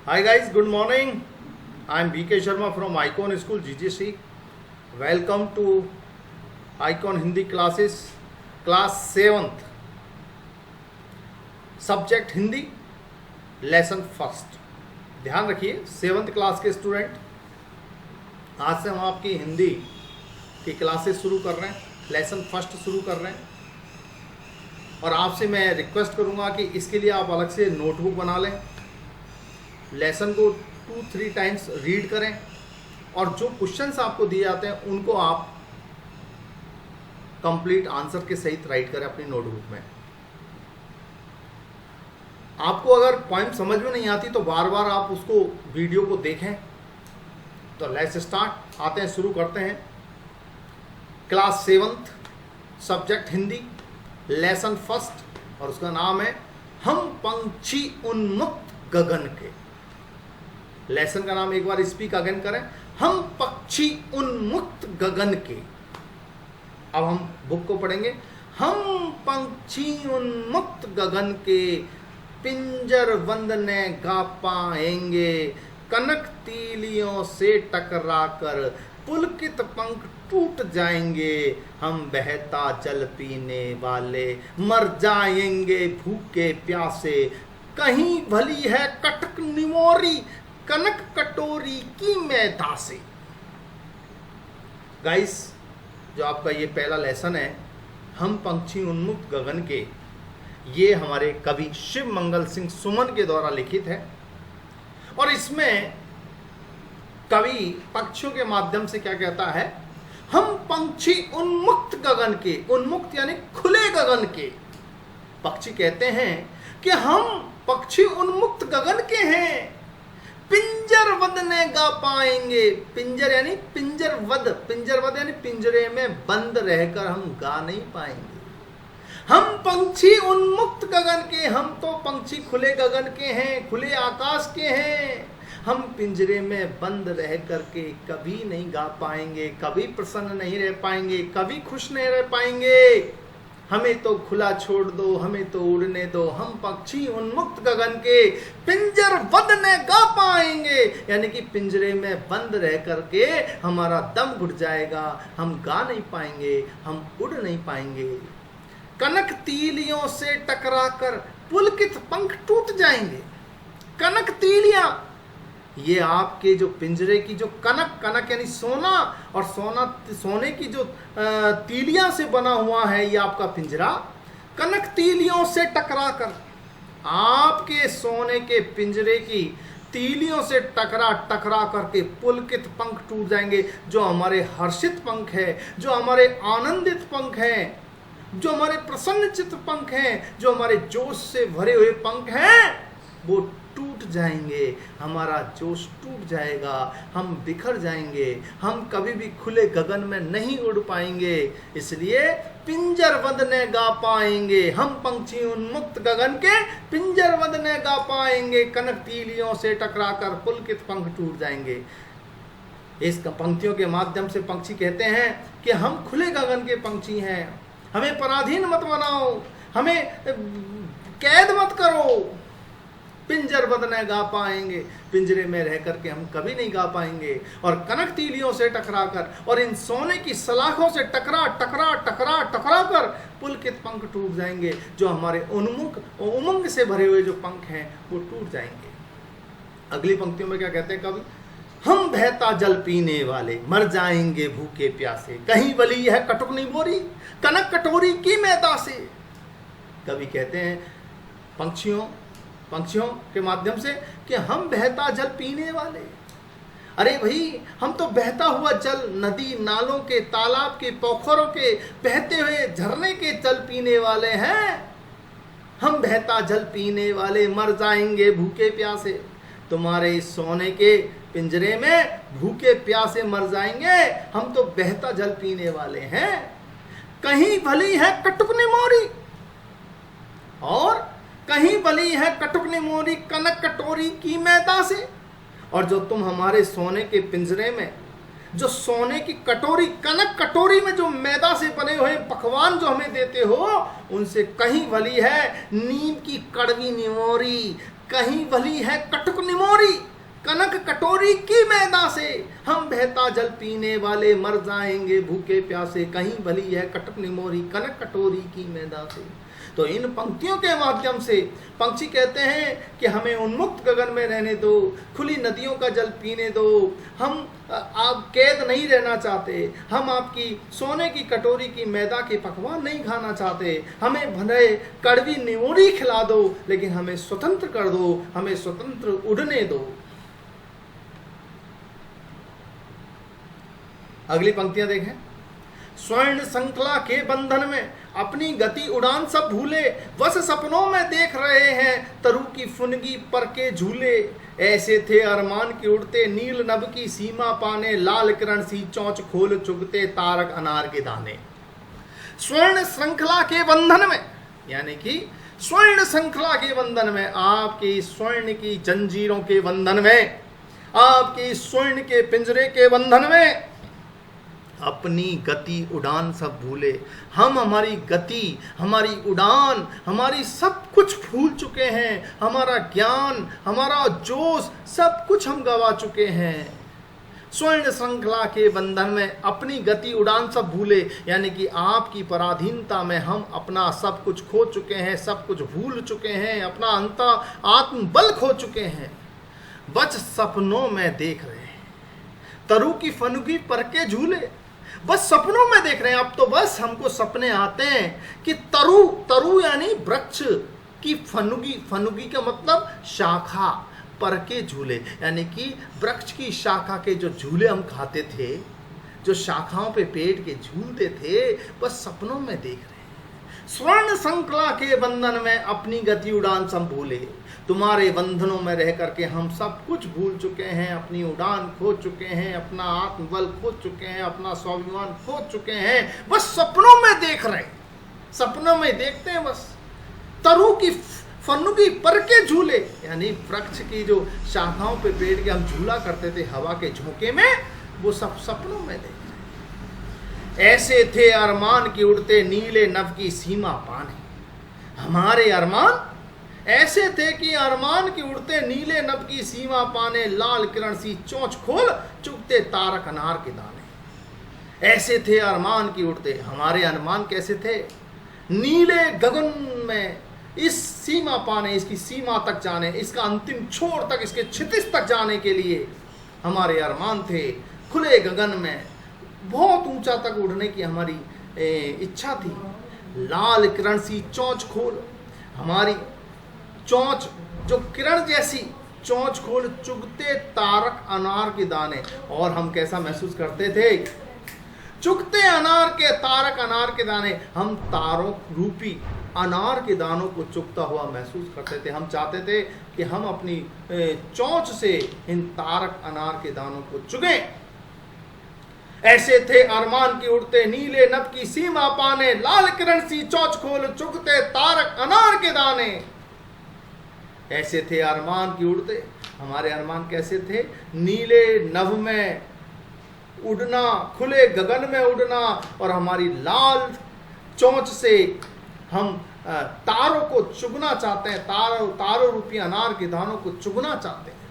Hi guys, good morning. I am BK Sharma from Icon School GGC. Welcome to Icon Hindi classes, class 7th. Subject Hindi, lesson first. ध्यान रखिए 7th class के student, आज से हम आपकी हिंदी की classes शुरू कर रहे हैं, लेसन फर्स्ट शुरू कर रहे हैं. और आपसे मैं रिक्वेस्ट करूंगा कि इसके लिए आप अलग से नोटबुक बना लें, लेसन को 2-3 टाइम्स रीड करें और जो क्वेश्चंस आपको दिए जाते हैं उनको आप कंप्लीट आंसर के सहित राइट करें अपनी नोटबुक में. आपको अगर पॉइंट समझ में नहीं आती तो बार बार आप उसको वीडियो को देखें. तो लेट्स स्टार्ट, आते हैं, शुरू करते हैं. Class 7th, subject Hindi, lesson first, और उसका नाम है हम पंछी उन्मुक्त गगन के. लेसन का नाम एक बार स्पीक अगेन करें, हम पक्षी उन्मुक्त गगन के. अब हम बुक को पढ़ेंगे. हम पंछी उन्मुक्त गगन के, पिंजर बंद ने गा पाएंगे, कनक तीलियों से टकरा कर पुलकित पंख टूट जाएंगे. हम बहता जल पीने वाले मर जाएंगे भूखे प्यासे, कहीं भली है कटक निमोरी, कनक कटोरी की मैदा से. गाइस, जो आपका ये पहला लेसन है, हम पंछी उन्मुक्त गगन के, ये हमारे कवि शिव मंगल सिंह सुमन के द्वारा लिखित है. और इसमें कवि पक्षियों के माध्यम से क्या कहता है, हम पंछी उन्मुक्त गगन के, उन्मुक्त यानी खुले गगन के. पक्षी कहते हैं कि हम पक्षी उन्मुक्त गगन के हैं, पिंजर वद ने गा पाएंगे. पिंजर यानी पिंजरवद, पिंजरवद यानी पिंजरे में बंद रहकर हम गा नहीं पाएंगे. हम पंछी उन्मुक्त गगन के, हम तो पंछी खुले गगन के हैं, खुले आकाश के हैं. हम पिंजरे में बंद रह करके कभी नहीं गा पाएंगे, कभी प्रसन्न नहीं रह पाएंगे, कभी खुश नहीं रह पाएंगे. हमें तो खुला छोड़ दो, हमें तो उड़ने दो. हम पक्षी उन्मुक्त गगन के, पिंजर बंद ने गा पाएंगे, यानी कि पिंजरे में बंद रह करके हमारा दम घुट जाएगा, हम गा नहीं पाएंगे, हम उड़ नहीं पाएंगे. कनक तीलियों से टकरा कर पुलकित पंख टूट जाएंगे. कनक तीलियां, ये आपके जो पिंजरे की जो कनक, कनक यानी सोना, और सोने की जो तीलियां से बना हुआ है ये आपका पिंजरा, कनक तीलियों से टकरा कर, आपके सोने के पिंजरे की तीलियों से टकरा करके पुलकित पंख टूट जाएंगे. जो हमारे हर्षित पंख है, जो हमारे आनंदित पंख हैं, जो हमारे प्रसन्नचित्त पंख हैं, जो हमारे जोश से भरे हुए पंख हैं, वो टूट जाएंगे. हमारा जोश टूट जाएगा, हम बिखर जाएंगे, हम कभी भी खुले गगन में नहीं उड़ पाएंगे. इसलिए पिंजर बंद ने गा पाएंगे, हम पंछी उन्मुक्त गगन के, पिंजर बंद ने गा पाएंगे, कनक तीलियों से टकराकर पुलकित पंख टूट जाएंगे. इस पंक्तियों के माध्यम से पक्षी कहते हैं कि हम खुले गगन के पंछी हैं, हमें पराधीन मत बनाओ, हमें कैद मत करो. पिंजर बंद ने गा पाएंगे, पिंजरे में रह करके हम कभी नहीं गा पाएंगे. और कनक तीलियों से टकराकर, और इन सोने की सलाखों से टकरा कर पुलकित पंख टूट जाएंगे. जो हमारे उमंग से भरे हुए जो पंख हैं वो टूट जाएंगे. अगली पंक्तियों में क्या कहते हैं कवि, हम बहता जल पीने वाले मर जाएंगे भूखे प्यासे, कहीं बली है कटुक निमोरी, कनक कटोरी की मैदा से. कवि कहते हैं पंछियों के माध्यम से कि हम बहता जल पीने वाले. अरे भाई, हम तो बहता हुआ जल, नदी नालों के, तालाब के, पोखरों के, बहते हुए झरने के जल पीने वाले हैं. हम बहता जल पीने वाले मर जाएंगे भूखे प्यासे. तुम्हारे सोने के पिंजरे में भूखे प्यासे मर जाएंगे, हम तो बहता जल पीने वाले हैं. कहीं भली है कटुक निमोरी, और कहीं भली है कटुक निमोरी, कनक कटोरी की मैदा से. और जो तुम हमारे सोने के पिंजरे में, जो सोने की कटोरी, कनक कटोरी में जो मैदा से बने हुए पकवान जो हमें देते हो, उनसे कहीं भली है नीम की कड़वी निमोरी, कहीं भली है कटुक निमोरी, कनक कटोरी की मैदा से, हम बहता जल पीने वाले मर जाएंगे भूखे प्यासे, कहीं भली है कटुक निमोरी कनक कटोरी की मैदा से। तो इन पंक्तियों के माध्यम से पंछी कहते हैं कि हमें उन्मुक्त गगन में रहने दो, खुली नदियों का जल पीने दो, हम आप कैद नहीं रहना चाहते, हम आपकी सोने की कटोरी की मैदा के पकवान नहीं खाना चाहते, हमें भले कड़वी निमोरी खिला दो, लेकिन हमें स्वतंत्र कर दो, हमें स्वतंत्र उड़ने दो। अगली पंक्तियां देखें। स्वर्ण श्रृंखला के बंधन में अपनी गति उड़ान सब भूले, बस सपनों में देख रहे हैं तरु की फुनगी पर के झूले, ऐसे थे अरमान की उड़ते नील नभ की सीमा पाने, लाल किरण सी चौंच खोल चुगते तारक अनार के दाने। स्वर्ण श्रृंखला के बंधन में, यानी कि स्वर्ण श्रृंखला के बंधन में, आपकी स्वर्ण की जंजीरों के बंधन में, आपकी स्वर्ण के पिंजरे के बंधन में अपनी गति उड़ान सब भूले। हम हमारी गति, हमारी उड़ान, हमारी सब कुछ भूल चुके हैं, हमारा ज्ञान, हमारा जोश, सब कुछ हम गवा चुके हैं। स्वर्ण श्रृंखला के बंधन में अपनी गति उड़ान सब भूले, यानी कि आपकी पराधीनता में हम अपना सब कुछ खो चुके हैं, सब कुछ भूल चुके हैं, अपना अंत आत्मबल खो चुके हैं, बच सपनों में देख रहे हैं तरु की फनुगी पर के झूले। बस सपनों में देख रहे हैं, अब तो बस हमको सपने आते हैं कि तरु यानी वृक्ष की फनुगी, फनुगी का मतलब शाखा, पर के झूले, यानी कि वृक्ष की शाखा के जो झूले हम खाते थे, जो शाखाओं पे पेड़ के झूलते थे, बस सपनों में देख रहे हैं। स्वर्ण श्रृंखला के बंधन में अपनी गति उड़ान सब भूले, तुम्हारे बंधनों में रह करके हम सब कुछ भूल चुके हैं, अपनी उड़ान खो चुके हैं, अपना आत्मबल खो चुके हैं, अपना स्वाभिमान खो चुके हैं, बस सपनों में देख रहे हैं, सपनों में देखते हैं बस। तरु की फनुगी पर के झूले, यानी वृक्ष की जो शाखाओं पे पेड़ के हम झूला करते थे हवा के झोंके में, वो सब सपनों में देख रहे हैं। ऐसे थे अरमान की उड़ते नीले नभ की सीमा पाने, हमारे अरमान ऐसे थे कि अरमान की उड़ते नीले नभ की सीमा पाने, लाल किरण सी चोंच खोल चुगते तारक अनार के दाने। ऐसे थे अरमान की उड़ते, हमारे अरमान कैसे थे? नीले गगन में इस सीमा पाने, इसकी सीमा तक जाने, इसका अंतिम छोर तक, इसके क्षितिज तक जाने के लिए हमारे अरमान थे। खुले गगन में बहुत ऊंचा तक उड़ने की हमारी इच्छा थी। लाल किरण सी चोंच खोल, हमारी चोंच जो किरण जैसी चोंच खोल चुगते तारक अनार के दाने। और हम कैसा महसूस करते थे? चुगते अनार के तारक अनार के दाने, हम तारों रूपी अनार के दानों को चुगता हुआ महसूस करते थे। हम चाहते थे कि हम अपनी चोंच से इन तारक अनार के दानों को चुगें। ऐसे थे अरमान की उड़ते नीले नभ की सीमा पाने, लाल किरण सी चोंच खोल चुगते तारक अनार के दाने। ऐसे थे अरमान की उड़ते, हमारे अरमान कैसे थे? नीले नभ में उड़ना, खुले गगन में उड़ना, और हमारी लाल चोंच से हम तारों को चुगना चाहते हैं, तारों रूपी अनार के दानों को चुगना चाहते हैं।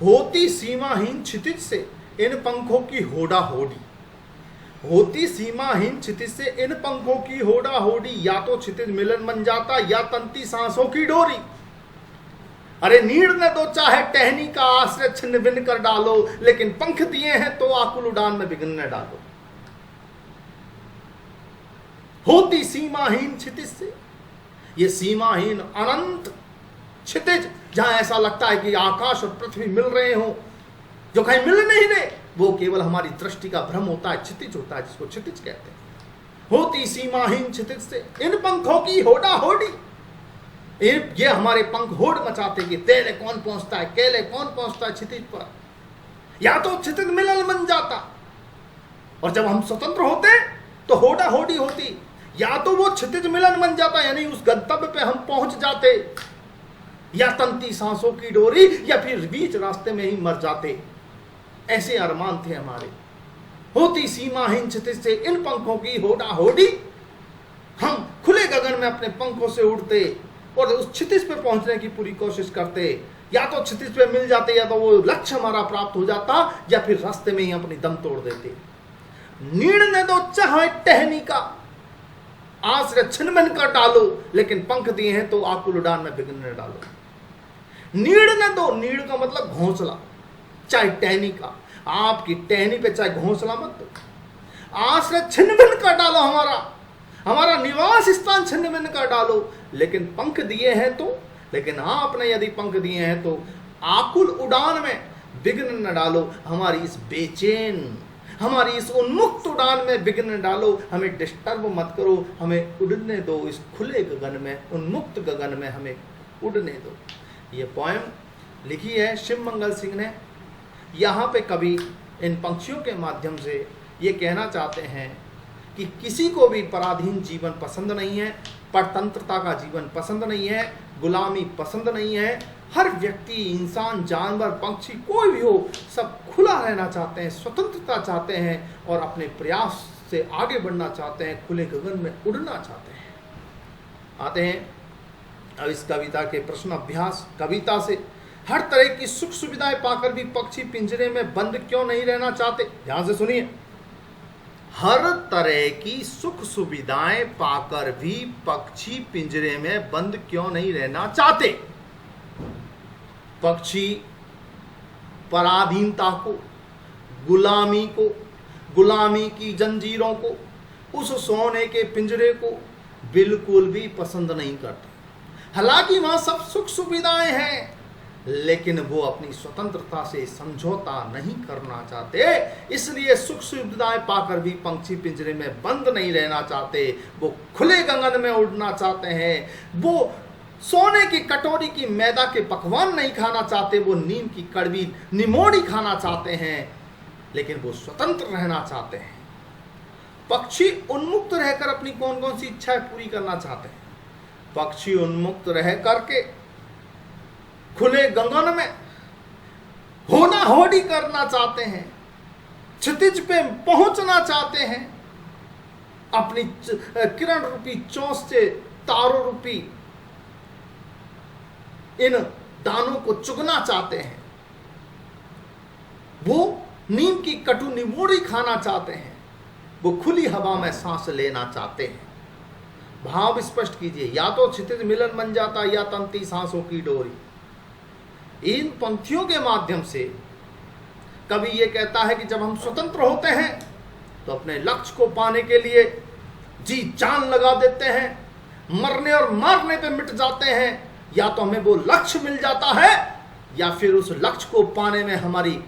होती सीमाहीन क्षितिज से इन पंखों की होड़ा होड़ी, होती सीमाहीन क्षितिज से इन पंखों की होड़ा होड़ी, या तो क्षितिज मिलन बन जाता या तंती सांसों की डोरी। अरे नीड़ ने दो चाहे टहनी का आश्रय छिन्न भिन्न कर डालो, लेकिन पंख दिए हैं तो आकुल उड़ान में विघ्न न डालो। होती सीमाहीन क्षितिज से, ये सीमाहीन अनंत क्षितिज, जहां ऐसा लगता है कि आकाश और पृथ्वी मिल रहे हो, जो कहीं मिल नहीं रहे, वो केवल हमारी दृष्टि का भ्रम होता है, क्षितिज होता है, जिसको क्षितिज कहते हैं। होती सीमाहीन क्षितिज से इन पंखों की होड़ा होड़ी, ये हमारे पंख होड़ मचाते कि तेरे कौन पहुंचता है, केले कौन पहुंचता है क्षितिज पर। या तो क्षितिज मिलन बन जाता, और जब हम स्वतंत्र होते तो होड़ा होड़ी होती, या तो वो क्षितिज मिलन बन जाता, यानी उस गंतव्य पे हम पहुंच जाते, या तंती सांसों की डोरी, या फिर बीच रास्ते में ही मर जाते। ऐसे अरमान थे हमारे। होती सीमाहीन क्षितिज से इन पंखों की होड़ा होड़ी, हम खुले गगन में अपने पंखों से उड़ते और उस क्षितिज पे पहुंचने की पूरी कोशिश करते, या तो क्षितिज पे मिल जाते, या तो वो लक्ष्य हमारा प्राप्त हो जाता, या फिर रास्ते में ही अपनी दम तोड़ देते। नीड़ ने दो चाहे टहनी का, आश्रय छिनमिन कर डालो, लेकिन पंख दिए हैं तो आकुल उड़ान में विघ्न न डालो। नीड़ ने दो, नीड़ का मतलब घोंसला, चाहे टहनी का, आपकी टहनी पे चाहे घोंसला मत दो। आश्रय छिन्न-भिन्न कर डालो, हमारा निवास स्थान छिन्न-भिन्न कर डालो, लेकिन पंख दिए हैं तो, लेकिन आपने यदि पंख दिए हैं तो आकुल उड़ान में विघ्न न डालो। हमारी इस बेचैन, हमारी इस उन्मुक्त उड़ान में विघ्न न डालो, हमें डिस्टर्ब मत करो, हमें उड़ने दो इस खुले गगन में, उन्मुक्त गगन में हमें उड़ने दो। ये पोएम लिखी है शिव मंगल सिंह ने। यहाँ पे कवि इन पंक्षियों के माध्यम से ये कहना चाहते हैं कि किसी को भी पराधीन जीवन पसंद नहीं है, परतंत्रता का जीवन पसंद नहीं है, गुलामी पसंद नहीं है। हर व्यक्ति, इंसान, जानवर, पक्षी, कोई भी हो, सब खुला रहना चाहते हैं, स्वतंत्रता चाहते हैं और अपने प्रयास से आगे बढ़ना चाहते हैं, खुले गगन में उड़ना चाहते हैं। आते हैं अब इस कविता के प्रश्न अभ्यास। कविता से हर तरह की सुख सुविधाएं पाकर भी पक्षी पिंजरे में बंद क्यों नहीं रहना चाहते? ध्यान से सुनिए। हर तरह की सुख सुविधाएं पाकर भी पक्षी पिंजरे में बंद क्यों नहीं रहना चाहते? पक्षी पराधीनता को, गुलामी की जंजीरों को, उस सोने के पिंजरे को बिल्कुल भी पसंद नहीं करते। हालांकि वहां सब सुख सुविधाएं हैं, लेकिन वो अपनी स्वतंत्रता से समझौता नहीं करना चाहते। इसलिए सुख सुविधाएं पाकर भी पंछी पिंजरे में बंद नहीं रहना चाहते, वो खुले गगन में उड़ना चाहते हैं। वो सोने की कटोरी की मैदा के पकवान नहीं खाना चाहते, वो नीम की कड़वी निमोड़ी खाना चाहते हैं, लेकिन वो स्वतंत्र रहना चाहते हैं। पक्षी उन्मुक्त रहकर अपनी कौन कौन सी इच्छाएं पूरी करना चाहते हैं? पक्षी उन्मुक्त रह करके खुले गगन में होना होड़ी करना चाहते हैं, क्षितिज पे पहुंचना चाहते हैं, अपनी किरण रूपी चोंच से तारों रूपी इन दानों को चुगना चाहते हैं। वो नीम की कटु निमोड़ी खाना चाहते हैं, वो खुली हवा में सांस लेना चाहते हैं। भाव स्पष्ट कीजिए, या तो क्षितिज मिलन बन जाता या तंती सांसों की डोरी। इन पंक्तियों के माध्यम से कवि ये कहता है कि जब हम स्वतंत्र होते हैं तो अपने लक्ष्य को पाने के लिए जी जान लगा देते हैं, मरने और मारने पे मिट जाते हैं। या तो हमें वो लक्ष्य मिल जाता है, या फिर उस लक्ष्य को पाने में हमारी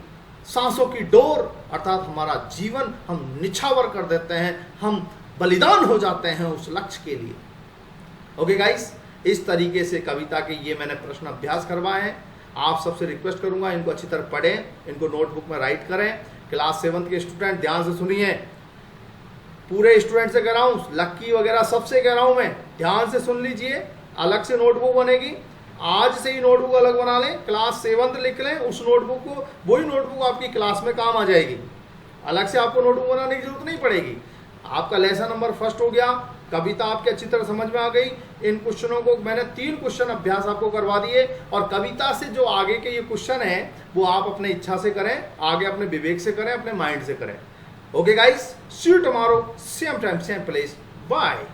सांसों की डोर अर्थात हमारा जीवन हम निछावर कर देते हैं, हम बलिदान हो जाते हैं उस लक्ष्य के लिए। ओके गाइस, इस तरीके से कविता के ये मैंने प्रश्न अभ्यास करवाए हैं। आप सबसे रिक्वेस्ट करूंगा इनको अच्छी तरह पढ़ें, इनको नोटबुक में राइट करें। क्लास 7 के स्टूडेंट ध्यान से सुनिए, पूरे स्टूडेंट से कह रहा हूँ, लक्की वगैरह सबसे कह रहा हूँ मैं, ध्यान से सुन लीजिए। अलग से नोटबुक बनेगी, आज से ही नोटबुक अलग बना लें, क्लास 7 लिख लें उस नोटबुक को, वही नोटबुक आपकी क्लास में काम आ जाएगी। अलग से आपको नोटबुक बनाने की जरूरत नहीं पड़ेगी। आपका लेसन नंबर फर्स्ट हो गया, कविता आपकी अच्छी तरह समझ में आ गई। इन क्वेश्चनों को मैंने 3 क्वेश्चन अभ्यास आपको करवा दिए, और कविता से जो आगे के ये क्वेश्चन है वो आप अपने इच्छा से करें, आगे अपने विवेक से करें, अपने माइंड से करें। Okay guys, see you tomorrow, same time same place, bye.